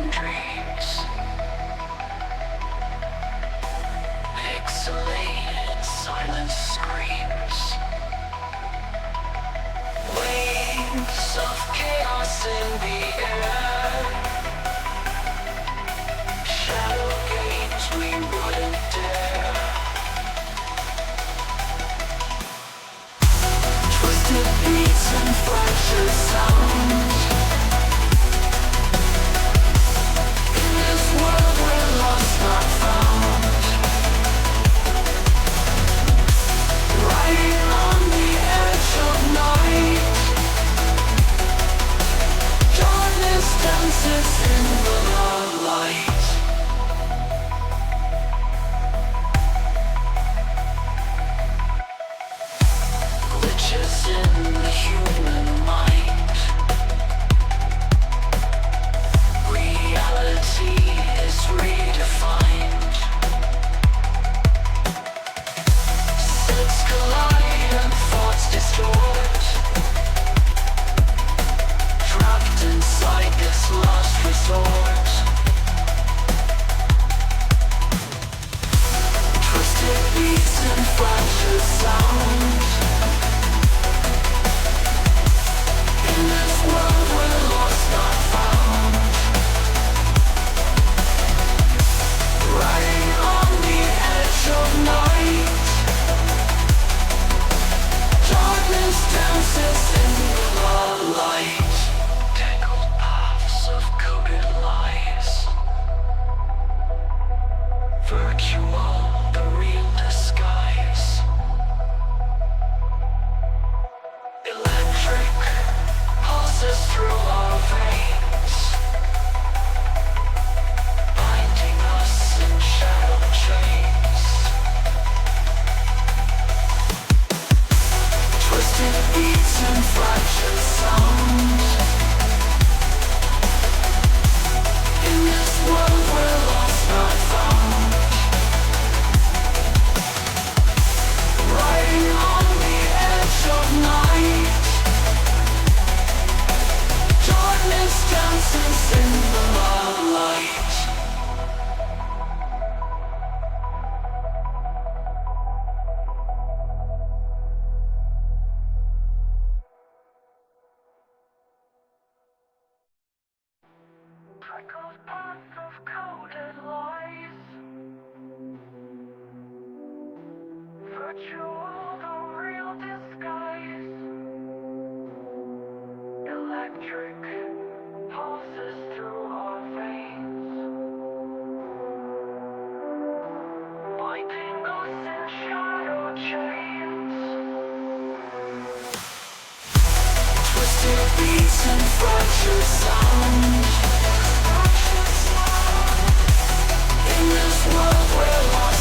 broken dreams, pixelated silent screams, waves of chaos in the air, shadow games we wouldn't dare, twisted beats and fractured sounds. In this world we're lost, not found, riding on the edge of night. Darkness dances in the light. Glitches in the human mind. Reality is redefined. Sets collide and thoughts distort. Trapped inside this last resort. Twisted beats and fractured sounds. In this world we're lost, not found, riding on the edge of night. Darkness dances in the light. Tangled paths of coded lies. Virtual, the real disguise. Electric pulses through our veins, binding us in shadow chains. Twisted beats and fractured sounds. In this world we're lost, not found, riding on the edge of night. Darkness dances in the light. Trickled paths of coded lies. Virtual, the real disguise. Electric pulses through our veins, binding us in shadow chains. Twisted beats and fractured sounds. In this world we're lost.